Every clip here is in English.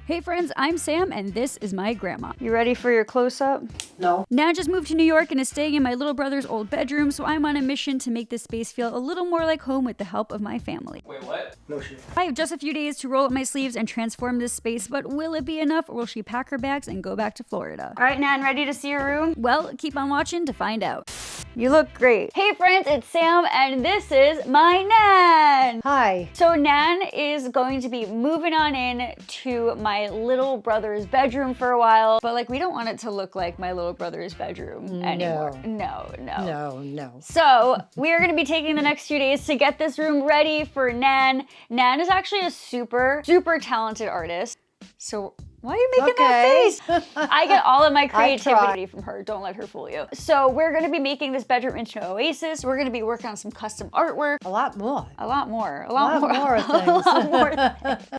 Hey friends, I'm Sam and this is my grandma. You ready for your close-up? No. Nan just moved to New York and is staying in my little brother's old bedroom, so I'm on a mission to make this space feel a little more like home with the help of my family. Wait, what? No shit. I have just a few days to roll up my sleeves and transform this space, but will it be enough or will she pack her bags and go back to Florida? All right, Nan, ready to see your room? Well, keep on watching to find out. You look great. Hey friends, it's Sam and this is my Nan. Hi. So Nan is going to be moving on in to my little brother's bedroom for a while, but like we don't want it to look like my little brother's bedroom anymore. No. So we are going to be taking the next few days to get this room ready for Nan. Nan is actually a super talented artist. So why are you making that face? I get all of my creativity from her. Don't let her fool you. So we're going to be making this bedroom into an oasis. We're going to be working on some custom artwork. A lot more. A lot more things.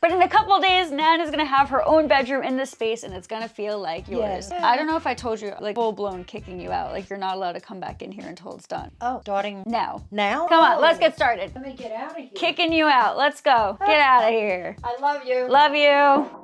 But in a couple days, Nan is going to have her own bedroom in this space and it's going to feel like yours. Yes. I don't know if I told you, like full-blown kicking you out. Like you're not allowed to come back in here until it's done. Oh, starting now. Now? Come on, let's get started. Let me get out of here. Kicking you out. Let's go. Get out of here. I love you. Love you.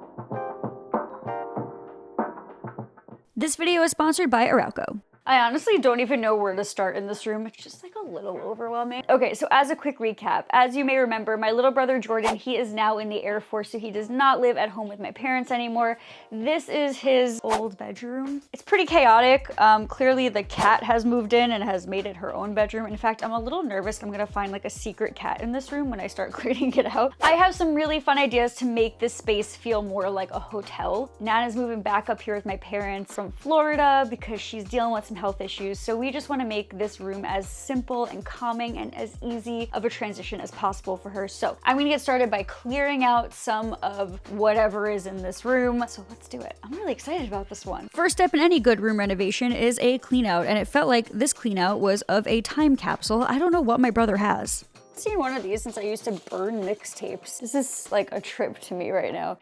This video is sponsored by Arauco. I honestly don't even know where to start in this room. It's just like a little overwhelming. Okay, so as a quick recap, as you may remember, my little brother Jordan, he is now in the Air Force, so he does not live at home with my parents anymore. This is his old bedroom. It's pretty chaotic. Clearly the cat has moved in and has made it her own bedroom. In fact, I'm a little nervous I'm gonna find like a secret cat in this room when I start cleaning it out. I have some really fun ideas to make this space feel more like a hotel. Nana's moving back up here with my parents from Florida because she's dealing with some health issues. So we just want to make this room as simple and calming and as easy of a transition as possible for her. So I'm going to get started by clearing out some of whatever is in this room. So let's do it. I'm really excited about this one. First step in any good room renovation is a clean out, and it felt like this clean out was of a time capsule. I don't know what my brother has. I've seen one of these since I used to burn mixtapes. This is like a trip to me right now.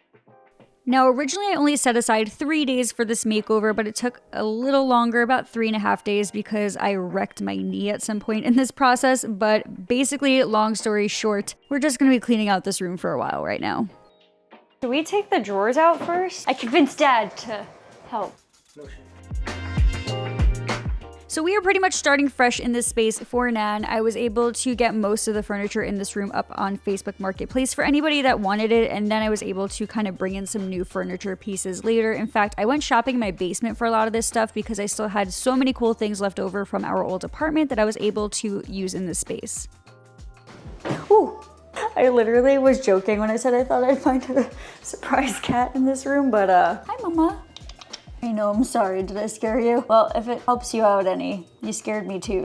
Now, originally I only set aside 3 days for this makeover, but it took a little longer, about 3.5 days, because I wrecked my knee at some point in this process. But basically, long story short, we're just gonna be cleaning out this room for a while right now. Should we take the drawers out first? I convinced Dad to help. No shit. So we are pretty much starting fresh in this space for Nan. I was able to get most of the furniture in this room up on Facebook Marketplace for anybody that wanted it, and then I was able to kind of bring in some new furniture pieces later. In fact, I went shopping in my basement for a lot of this stuff because I still had so many cool things left over from our old apartment that I was able to use in this space. Ooh. I literally was joking when I said I thought I'd find a surprise cat in this room, but hi Mama. I know, I'm sorry, did I scare you? Well, if it helps you out any, you scared me too.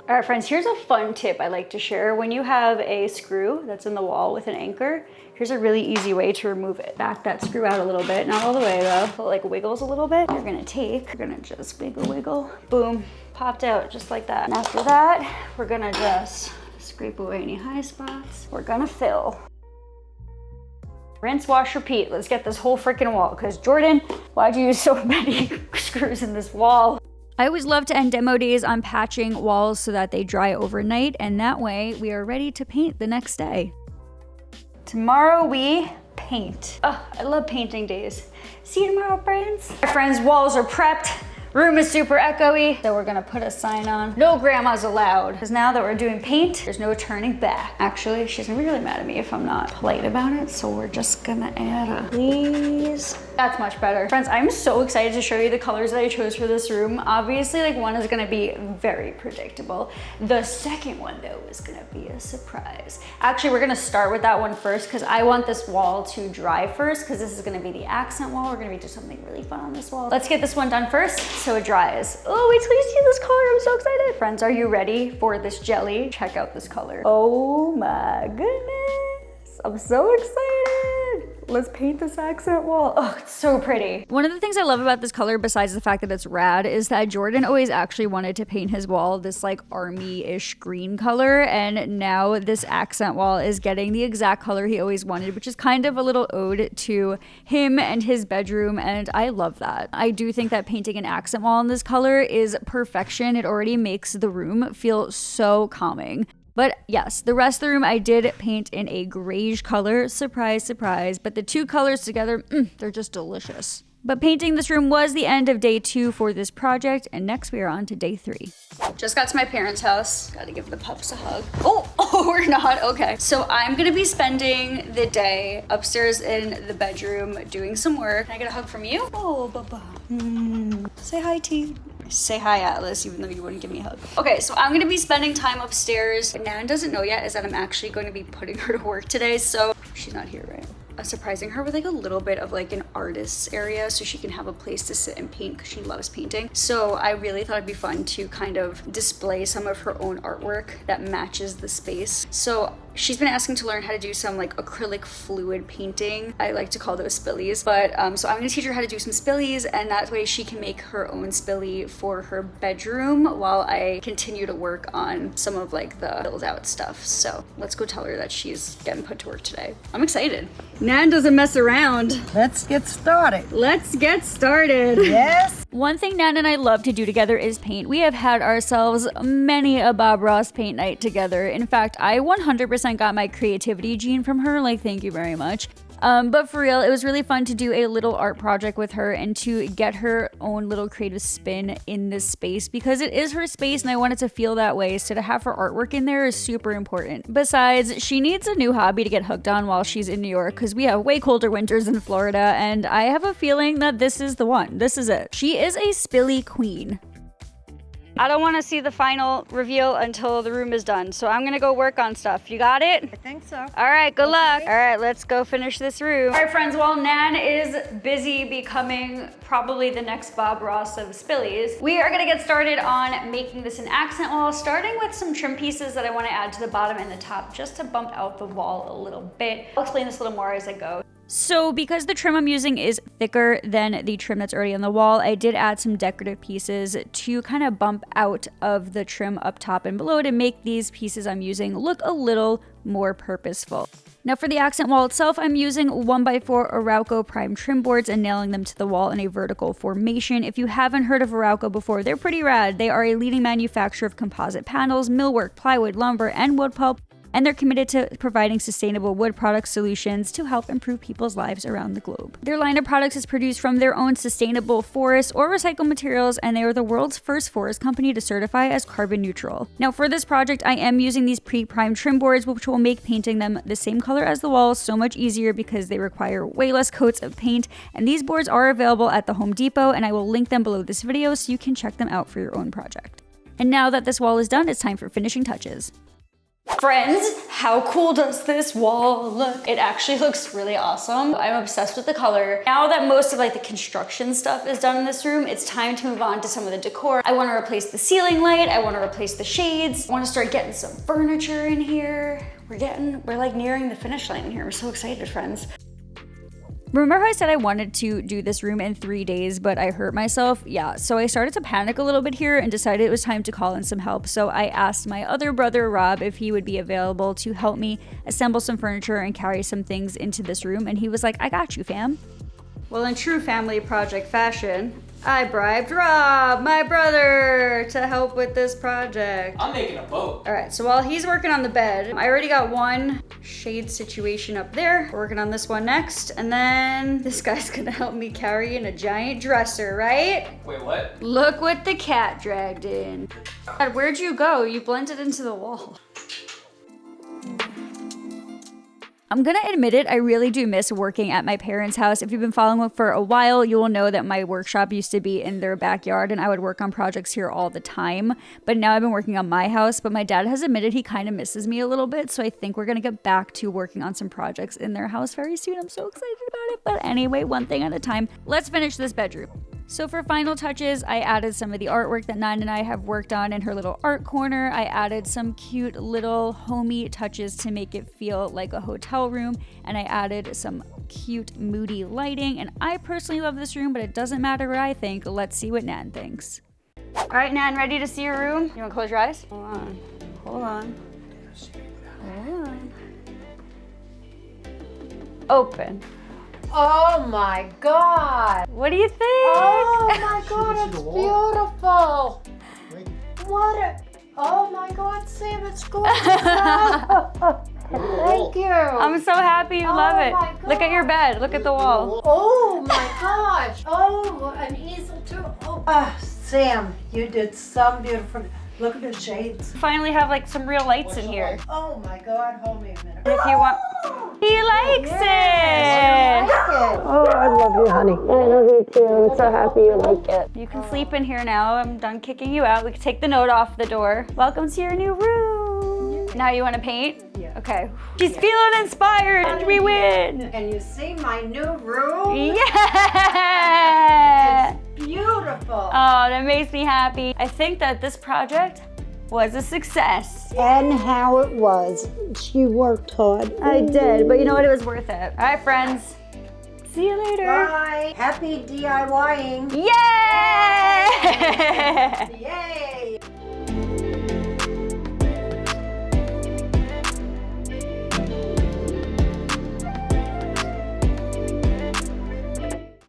All right, friends, here's a fun tip I like to share. When you have a screw that's in the wall with an anchor, here's a really easy way to remove it. Back that screw out a little bit, not all the way though, but like wiggles a little bit. You're gonna just wiggle, boom, popped out just like that. And after that, we're gonna just scrape away any high spots. We're gonna fill. Rinse, wash, repeat. Let's get this whole freaking wall, because Jordan, why'd you use so many screws in this wall? I always love to end demo days on patching walls so that they dry overnight, and that way we are ready to paint the next day. Tomorrow we paint. Oh, I love painting days. See you tomorrow, friends. Our friends, walls are prepped. Room is super echoey, so we're gonna put a sign on. No grandmas allowed. Because now that we're doing paint, there's no turning back. Actually, she's gonna be really mad at me if I'm not polite about it, so we're just gonna add a please. That's much better. Friends, I'm so excited to show you the colors that I chose for this room. Obviously, like one is gonna be very predictable. The second one though is gonna be a surprise. Actually, we're gonna start with that one first because I want this wall to dry first because this is gonna be the accent wall. We're gonna be doing something really fun on this wall. Let's get this one done first so it dries. Oh, wait till you see this color. I'm so excited. Friends, are you ready for this jelly? Check out this color. Oh my goodness. I'm so excited. let's paint this accent wall. Oh, it's so pretty. One of the things I love about this color, besides the fact that it's rad, is that Jordan always actually wanted to paint his wall this like army-ish green color, and now this accent wall is getting the exact color he always wanted, which is kind of a little ode to him and his bedroom, and I love that. I do think that painting an accent wall in this color is perfection. It already makes the room feel so calming. But yes, the rest of the room I did paint in a grayish color. Surprise, surprise. But the two colors together, they're just delicious. But painting this room was the end of day 2 for this project, and next we are on to day 3. Just got to my parents' house. Gotta give the pups a hug. Oh, we're not, okay. So I'm gonna be spending the day upstairs in the bedroom doing some work. Can I get a hug from you? Oh, Baba. Say hi, T. Say hi, Atlas, even though you wouldn't give me a hug. Okay, so I'm gonna be spending time upstairs. What Nan doesn't know yet is that I'm actually going to be putting her to work today, so she's not here, right? Surprising her with like a little bit of like an artist's area so she can have a place to sit and paint because she loves painting. So I really thought it'd be fun to kind of display some of her own artwork that matches the space. So she's been asking to learn how to do some like acrylic fluid painting. I like to call those spillies, but so I'm gonna teach her how to do some spillies, and that way she can make her own spilly for her bedroom while I continue to work on some of like the build out stuff. So let's go tell her that she's getting put to work today. I'm excited. Nan doesn't mess around. Let's get started. Let's get started. Yes. One thing Nan and I love to do together is paint. We have had ourselves many a Bob Ross paint night together. In fact, I 100% got my creativity gene from her. Like, thank you very much. But for real, it was really fun to do a little art project with her and to get her own little creative spin in this space because it is her space and I wanted to feel that way. So to have her artwork in there is super important. Besides, she needs a new hobby to get hooked on while she's in New York because we have way colder winters in Florida, and I have a feeling that this is the one. This is it. She is a spilly queen. I don't want to see the final reveal until the room is done, so I'm gonna go work on stuff. You got it? I think so. All right, good luck. All right, let's go finish this room. All right, friends, while Nan is busy becoming probably the next Bob Ross of spillies, we are gonna get started on making this an accent wall, starting with some trim pieces that I want to add to the bottom and the top just to bump out the wall a little bit. I'll explain this a little more as I go. So because the trim I'm using is thicker than the trim that's already on the wall, I did add some decorative pieces to kind of bump out of the trim up top and below to make these pieces I'm using look a little more purposeful. Now for the accent wall itself, I'm using 1x4 Arauco prime trim boards and nailing them to the wall in a vertical formation. If you haven't heard of Arauco before, they're pretty rad. They are a leading manufacturer of composite panels, millwork, plywood, lumber, and wood pulp, and they're committed to providing sustainable wood product solutions to help improve people's lives around the globe. Their line of products is produced from their own sustainable forests or recycled materials, and they are the world's first forest company to certify as carbon neutral. Now for this project, I am using these pre-primed trim boards, which will make painting them the same color as the walls so much easier because they require way less coats of paint, and these boards are available at the Home Depot, and I will link them below this video so you can check them out for your own project. And now that this wall is done, it's time for finishing touches. Friends, how cool does this wall look? It actually looks really awesome. I'm obsessed with the color. Now that most of like the construction stuff is done in this room, it's time to move on to some of the decor. I want to replace the ceiling light. I want to replace the shades. I want to start getting some furniture in here. We're like nearing the finish line in here. I'm so excited, friends. Remember how I said I wanted to do this room in 3 days, but I hurt myself? Yeah, so I started to panic a little bit here and decided it was time to call in some help. So I asked my other brother, Rob, if he would be available to help me assemble some furniture and carry some things into this room. And he was like, I got you, fam. Well, in true family project fashion, I bribed Rob, my brother, to help with this project. I'm making a boat. All right, so while he's working on the bed, I already got one shade situation up there. We're working on this one next, and then this guy's gonna help me carry in a giant dresser, right? Wait, what? Look what the cat dragged in. God, where'd you go? You blended into the wall. I'm gonna admit it, I really do miss working at my parents' house. If you've been following me for a while, you will know that my workshop used to be in their backyard and I would work on projects here all the time. But now I've been working on my house, but my dad has admitted he kind of misses me a little bit. So I think we're gonna get back to working on some projects in their house very soon. I'm so excited about it. But anyway, one thing at a time. Let's finish this bedroom. So for final touches, I added some of the artwork that Nine and I have worked on in her little art corner. I added some cute little homey touches to make it feel like a hotel room, and I added some cute moody lighting. And I personally love this room, but it doesn't matter what I think. Let's see what Nan thinks. All right, Nan, ready to see your room? You wanna close your eyes? Hold on, hold on. Hold on. Open. Oh my God! What do you think? Oh my God, it's beautiful! What a... Oh my God, Sam, it's gorgeous! Thank you! I'm so happy you love it. my Look at your bed, look at the wall. Oh my gosh! Oh, an easel too. Oh, Sam, you did some beautiful... Look at the shades. Finally have like some real lights in here. Oh my God, hold me a minute. If you want... He likes it! I like it. Oh, I love you, honey. I love you too. I'm so happy you like it. You can sleep in here now. I'm done kicking you out. We can take the note off the door. Welcome to your new room. Now you want to paint? Yeah. Okay. She's feeling inspired. We win. Can you see my new room? Yeah! Beautiful. Oh, that makes me happy. I think that this project was a success. And how it was. She worked hard. I did, but you know what? It was worth it. All right, friends. See you later. Bye. Happy DIYing. Yay! Yeah.